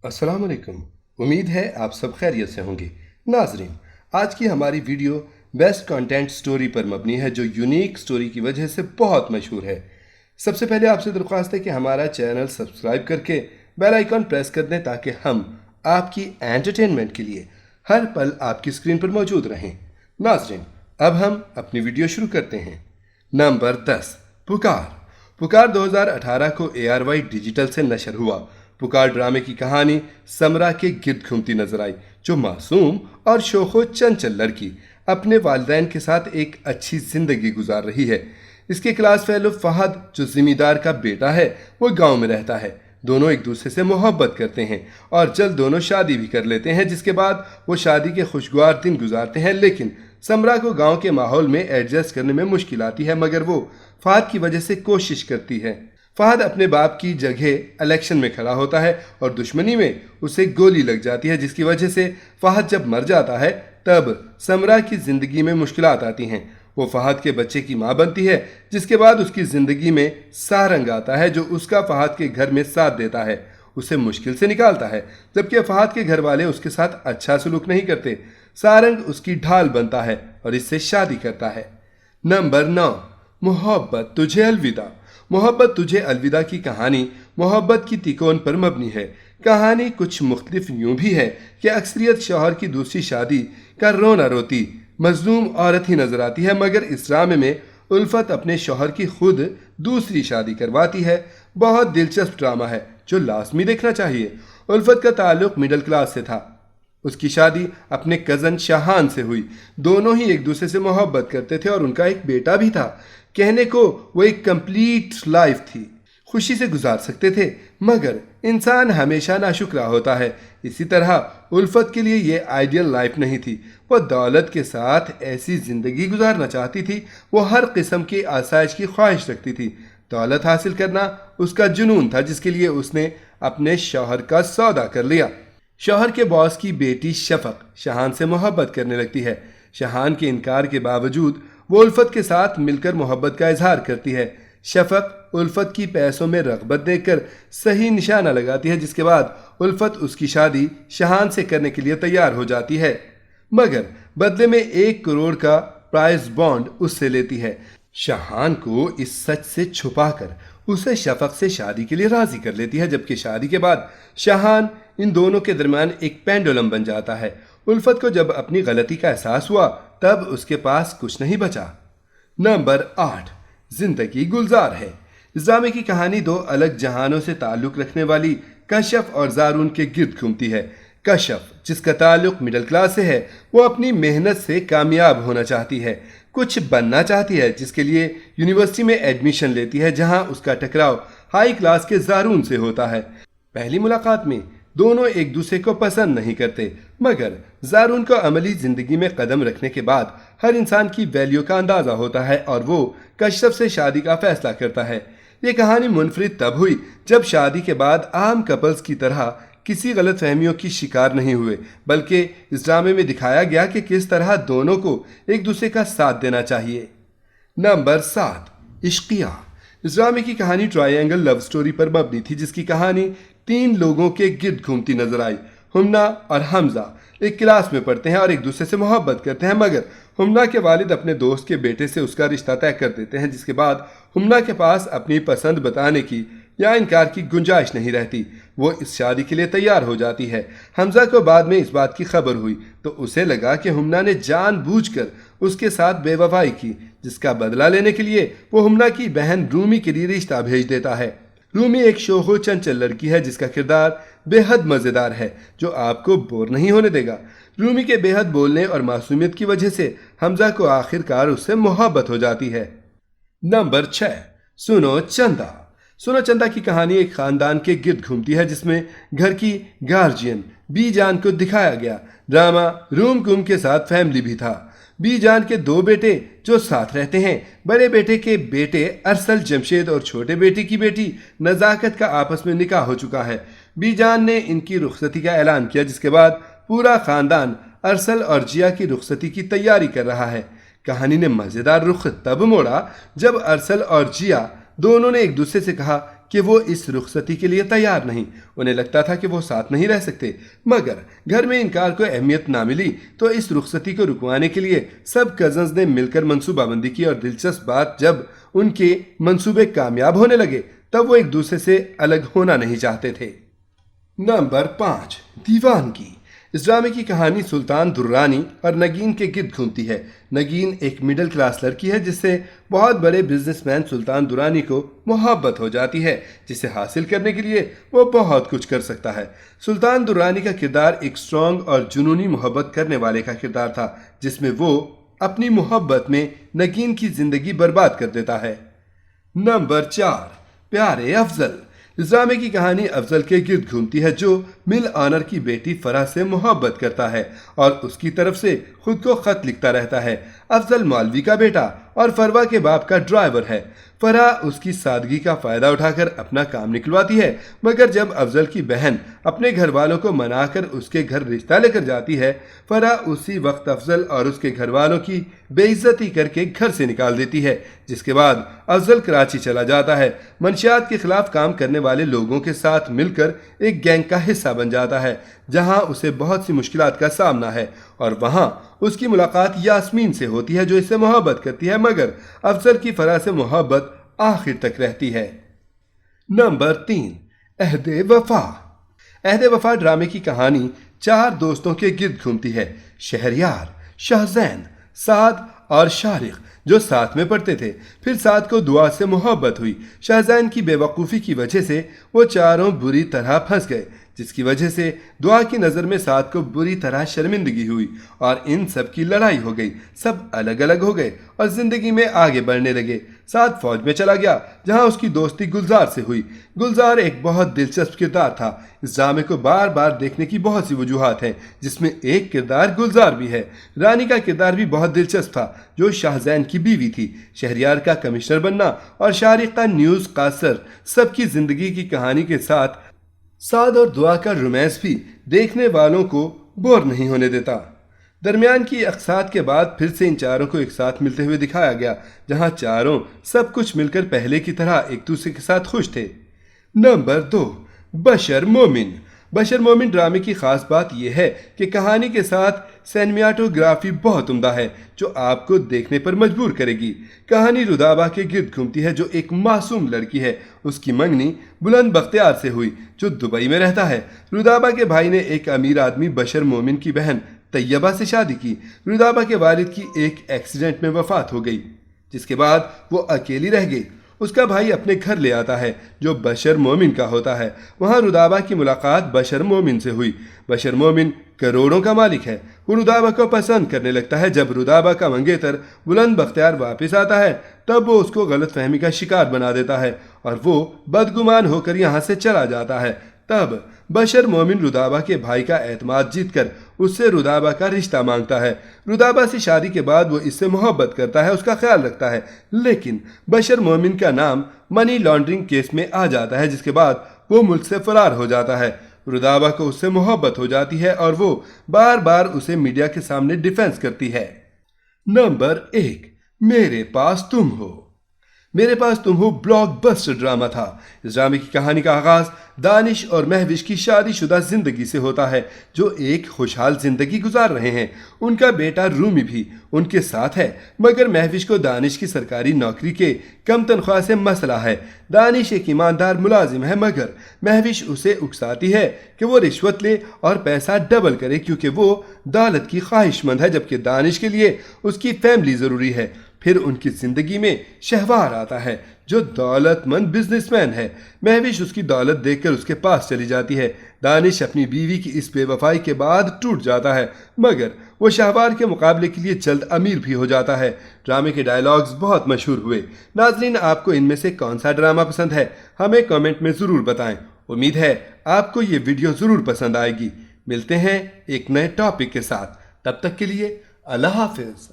अस्सलाम वालेकुम। उम्मीद है आप सब खैरियत से होंगे। नाजरीन, आज की हमारी वीडियो बेस्ट कंटेंट स्टोरी पर मबनी है जो यूनिक स्टोरी की वजह से बहुत मशहूर है। सबसे पहले आपसे दरख्वास्त है कि हमारा चैनल सब्सक्राइब करके बेल आइकॉन प्रेस कर दें ताकि हम आपकी एंटरटेनमेंट के लिए हर पल आपकी स्क्रीन पर मौजूद रहें। नाजरीन, अब हम अपनी वीडियो शुरू करते हैं। नंबर 10, पुकार। पुकार 2018 को ARY डिजिटल से नशर हुआ। पुकार ड्रामे की कहानी समरा के गिर्द घूमती नजर आई, जो मासूम और शोखो चंचल लड़की अपने वालिदैन के साथ एक अच्छी जिंदगी गुजार रही है। इसके क्लास फेलो फहद, जो जिम्मेदार का बेटा है, वो गांव में रहता है। दोनों एक दूसरे से मोहब्बत करते हैं और जल्द दोनों शादी भी कर लेते हैं, जिसके बाद वो शादी के खुशगवार दिन गुजारते हैं। लेकिन समरा को गांव के माहौल में एडजस्ट करने में मुश्किल आती है, मगर वो फहद की वजह से कोशिश करती है। फहद अपने बाप की जगह इलेक्शन में खड़ा होता है और दुश्मनी में उसे गोली लग जाती है, जिसकी वजह से फहद जब मर जाता है तब समरा की ज़िंदगी में मुश्किलात आती हैं। वो फहद के बच्चे की माँ बनती है, जिसके बाद उसकी ज़िंदगी में सारंग आता है, जो उसका फहद के घर में साथ देता है, उसे मुश्किल से निकालता है। जबकि फहद के घर वाले उसके साथ अच्छा सलूक नहीं करते। सारंग उसकी ढाल बनता है और इससे शादी करता है। नंबर 9, मोहब्बत तुझे अलविदा। मोहब्बत तुझे अलविदा की कहानी मोहब्बत की तिकोन पर मबनी है। कहानी कुछ मुख्तलिफ यूं भी है कि अक्सरियत शौहर की दूसरी शादी का रोना रोती मजलूम औरत ही नजर आती है, मगर इस ड्रामे में उल्फत अपने शौहर की खुद दूसरी शादी करवाती है। बहुत दिलचस्प ड्रामा है जो लाजमी देखना चाहिए। उल्फत का ताल्लुक मिडिल क्लास से था। उसकी शादी अपने कज़न शाहान से हुई। दोनों ही एक दूसरे से मोहब्बत करते थे और उनका एक बेटा भी था। कहने को वो एक कंप्लीट लाइफ थी, खुशी से गुजार सकते थे, मगर इंसान हमेशा नाशुक्रा होता है। इसी तरह उल्फत के लिए ये आइडियल लाइफ नहीं थी। वो दौलत के साथ ऐसी ज़िंदगी गुजारना चाहती थी। वो हर किस्म की आसाइश की ख्वाहिश रखती थी। दौलत हासिल करना उसका जुनून था, जिसके लिए उसने अपने शौहर का सौदा कर लिया। शौहर के बॉस की बेटी शफक शाहान से मोहब्बत करने लगती है। शाहान के इनकार के बावजूद वो उल्फत के साथ मिलकर मोहब्बत का इजहार करती है। शफक उल्फत की पैसों में रग़बत देखकर सही निशाना लगाती है, जिसके बाद उल्फत उसकी शादी शाहान से करने के लिए तैयार हो जाती है, मगर बदले में 1 करोड़ का प्राइस बॉन्ड उससे लेती है। शाहान को इस सच से छुपाकर उसे शफक से शादी के लिए राजी कर लेती है, जबकि शादी के बाद शाहान इन दोनों के दरमियान एक पेंडुलम बन जाता है। उल्फत को जब अपनी गलती का एहसास हुआ तब उसके पास कुछ नहीं बचा। नंबर 8, जिंदगी गुलजार है। इस ड्रामे की कहानी 2 अलग जहानों से ताल्लुक रखने वाली कश्यप और जारून के गिर्द घूमती है। कश्यप, जिसका ताल्लुक मिडिल क्लास से है, वो अपनी मेहनत से कामयाब होना चाहती है, कुछ बनना चाहती है, जिसके लिए यूनिवर्सिटी में एडमिशन लेती है, जहां उसका टकराव हाई क्लास के जारून से होता है। पहली मुलाकात में दोनों एक दूसरे को पसंद नहीं करते, मगर जारून को अमली ज़िंदगी में कदम रखने के बाद हर इंसान की वैल्यू का अंदाज़ा होता है और वो कश्यप से शादी का फैसला करता है। ये कहानी मुनफरिद तब हुई जब शादी के बाद आम कपल्स की तरह किसी गलत फहमियों की शिकार नहीं हुए, बल्कि इस ड्रामे में दिखाया गया कि किस तरह दोनों को एक दूसरे का साथ देना चाहिए। नंबर 7, इश्किया। इस ड्रामे की कहानी ट्रायंगल लव स्टोरी पर मबनी थी, जिसकी कहानी 3 लोगों के गिर्द घूमती नजर आई। हुम्ना और हमजा एक क्लास में पढ़ते हैं और एक दूसरे से मोहब्बत करते हैं, मगर हुम्ना के वालिद अपने दोस्त के बेटे से उसका रिश्ता तय कर देते हैं, जिसके बाद हुम्ना के पास अपनी पसंद बताने की या इनकार की गुंजाइश नहीं रहती। वो इस शादी के लिए तैयार हो जाती है। हमजा को बाद में इस बात की खबर हुई तो उसे लगा कि हुम्ना ने जानबूझकर उसके साथ बेवफाई की, जिसका बदला लेने के लिए वो हुम्ना की बहन रूमी के लिए रिश्ता भेज देता है। रूमी एक शोखो चंचल लड़की है जिसका किरदार बेहद मज़ेदार है, जो आपको बोर नहीं होने देगा। रूमी के बेहद बोलने और मासूमियत की वजह से हमजा को आखिरकार उससे मोहब्बत हो जाती है। नंबर 6, सुनो चंदा। सुनो चंदा की कहानी एक खानदान के गिर्द घूमती है, जिसमें घर की गार्जियन बी जान को दिखाया गया। ड्रामा रूम कुम के साथ फैमिली भी था। बी जान के 2 बेटे जो साथ रहते हैं। बड़े बेटे के बेटे अरसल जमशेद और छोटे बेटे की बेटी नज़ाकत का आपस में निकाह हो चुका है। बी जान ने इनकी रुखसती का ऐलान किया, जिसके बाद पूरा खानदान अरसल और जिया की रुखसती की तैयारी कर रहा है। कहानी ने मज़ेदार रुख तब मोड़ा जब अरसल और जिया दोनों ने एक दूसरे से कहा کہ وہ اس رخصتی کے لیے تیار نہیں۔ انہیں لگتا تھا کہ وہ ساتھ نہیں رہ سکتے، مگر گھر میں انکار کو اہمیت نہ ملی تو اس رخصتی کو رکوانے کے لیے سب کزنز نے مل کر منصوبہ بندی کی، اور دلچسپ بات، جب ان کے منصوبے کامیاب ہونے لگے تب وہ ایک دوسرے سے الگ ہونا نہیں چاہتے تھے۔ نمبر 5، دیوانگی۔ اس ڈرامے کی کہانی سلطان درانی اور نگین کے گرد گھومتی ہے۔ نگین ایک مڈل کلاس لڑکی ہے جس سے بہت بڑے بزنس مین سلطان درانی کو محبت ہو جاتی ہے، جسے حاصل کرنے کے لیے وہ بہت کچھ کر سکتا ہے۔ سلطان درانی کا کردار ایک اسٹرانگ اور جنونی محبت کرنے والے کا کردار تھا، جس میں وہ اپنی محبت میں نگین کی زندگی برباد کر دیتا ہے۔ نمبر 4، پیارے افضل۔ اس ڈرامے کی کہانی افضل کے گرد گھومتی ہے، جو مل آنر کی بیٹی فرح سے محبت کرتا ہے اور اس کی طرف سے خود کو خط لکھتا رہتا ہے۔ افضل مولوی کا بیٹا اور فروا کے باپ کا ڈرائیور ہے۔ فرح اس کی سادگی کا فائدہ اٹھا کر اپنا کام نکلواتی ہے، مگر جب افضل کی بہن اپنے گھر والوں کو منا کر اس کے گھر رشتہ لے کر جاتی ہے، فرح اسی وقت افضل اور اس کے گھر والوں کی بے عزتی کر کے گھر سے نکال دیتی ہے، جس کے بعد افضل کراچی چلا جاتا ہے، منشیات کے خلاف کام کرنے والے لوگوں کے ساتھ مل کر ایک گینگ کا حصہ بن جاتا ہے، جہاں اسے بہت سی مشکلات کا سامنا ہے، اور وہاں اس کی ملاقات یاسمین سے ہوتی ہے جو اس سے محبت کرتی ہے، مگر افضل کی فرح سے محبت آخر تک رہتی ہے۔ نمبر 3، عہد وفا۔ عہد وفا ڈرامے کی کہانی 4 دوستوں کے گرد گھومتی ہے، شہریار، شاہزین، سعد اور شارق، جو ساتھ میں پڑھتے تھے۔ پھر سعد کو دعا سے محبت ہوئی۔ شاہزین کی بے وقوفی کی وجہ سے وہ چاروں بری طرح پھنس گئے، جس کی وجہ سے دعا کی نظر میں سعد کو بری طرح شرمندگی ہوئی اور ان سب کی لڑائی ہو گئی۔ سب الگ الگ ہو گئے اور زندگی میں آگے بڑھنے لگے۔ سعد فوج میں چلا گیا، جہاں اس کی دوستی گلزار سے ہوئی۔ گلزار ایک بہت دلچسپ کردار تھا۔ اس ڈرامے کو بار بار دیکھنے کی بہت سی وجوہات ہیں، جس میں ایک کردار گلزار بھی ہے۔ رانی کا کردار بھی بہت دلچسپ تھا، جو شاہزین کی بیوی تھی۔ شہریار کا کمشنر بننا اور شارق کا نیوز قاصر سب کی زندگی کی کہانی کے ساتھ سعد اور دعا کا رومانس بھی دیکھنے والوں کو بور نہیں ہونے دیتا۔ درمیان کی اقساط کے بعد پھر سے ان چاروں کو ایک ساتھ ملتے ہوئے دکھایا گیا، جہاں چاروں سب کچھ مل کر پہلے کی طرح ایک دوسرے کے ساتھ خوش تھے۔ نمبر 2، بشر مومن۔ بشر مومن ڈرامے کی خاص بات یہ ہے کہ کہانی کے ساتھ سینمیاٹوگرافی بہت عمدہ ہے، جو آپ کو دیکھنے پر مجبور کرے گی۔ کہانی رودابہ کے گرد گھومتی ہے، جو ایک معصوم لڑکی ہے۔ اس کی منگنی بلند بختیار سے ہوئی، جو دبئی میں رہتا ہے۔ رودابہ کے بھائی نے ایک امیر آدمی بشر مومن کی بہن طیبہ سے شادی کی۔ رودابہ کے والد کی ایک ایکسیڈنٹ میں وفات ہو گئی، جس کے بعد وہ اکیلی رہ گئی۔ اس کا بھائی اپنے گھر لے آتا ہے، جو بشر مومن کا ہوتا ہے۔ وہاں رودابہ کی ملاقات بشر مومن سے ہوئی۔ بشر مومن کروڑوں کا مالک ہے۔ وہ رودابہ کو پسند کرنے لگتا ہے۔ جب رودابہ کا منگیتر بلند بختیار واپس آتا ہے، تب وہ اس کو غلط فہمی کا شکار بنا دیتا ہے اور وہ بدگمان ہو کر یہاں سے چلا جاتا ہے۔ تب بشر مومن رودابہ کے بھائی کا اعتماد جیت کر اس سے رودابہ کا رشتہ مانگتا ہے۔ رودابہ سے شادی کے بعد وہ اس سے محبت کرتا ہے، اس کا خیال رکھتا ہے، لیکن بشر مومن کا نام منی لانڈرنگ کیس میں آ جاتا ہے، جس کے بعد وہ ملک سے فرار ہو جاتا ہے۔ رودابہ کو اس سے محبت ہو جاتی ہے اور وہ بار بار اسے میڈیا کے سامنے ڈیفینس کرتی ہے۔ نمبر 1، میرے پاس تم ہو۔ میرے پاس تم ہو بلاک بسٹر ڈرامہ تھا۔ اس ڈرامے کی کہانی کا آغاز دانش اور مہوش کی شادی شدہ زندگی سے ہوتا ہے، جو ایک خوشحال زندگی گزار رہے ہیں۔ ان کا بیٹا رومی بھی ان کے ساتھ ہے، مگر مہوش کو دانش کی سرکاری نوکری کے کم تنخواہ سے مسئلہ ہے۔ دانش ایک ایماندار ملازم ہے، مگر مہوش اسے اکساتی ہے کہ وہ رشوت لے اور پیسہ ڈبل کرے، کیونکہ وہ دولت کی خواہش مند ہے، جبکہ دانش کے لیے اس کی فیملی ضروری ہے۔ پھر ان کی زندگی میں شہوار آتا ہے، جو دولت مند بزنس مین ہے۔ مہوش اس کی دولت دیکھ کر اس کے پاس چلی جاتی ہے۔ دانش اپنی بیوی کی اس بے وفائی کے بعد ٹوٹ جاتا ہے، مگر وہ شہوار کے مقابلے کے لیے جلد امیر بھی ہو جاتا ہے۔ ڈرامے کے ڈائیلاگز بہت مشہور ہوئے۔ ناظرین، آپ کو ان میں سے کون سا ڈرامہ پسند ہے؟ ہمیں کامنٹ میں ضرور بتائیں۔ امید ہے آپ کو یہ ویڈیو ضرور پسند آئے گی۔ ملتے ہیں ایک نئے ٹاپک کے ساتھ، تب تک کے لیے اللہ حافظ۔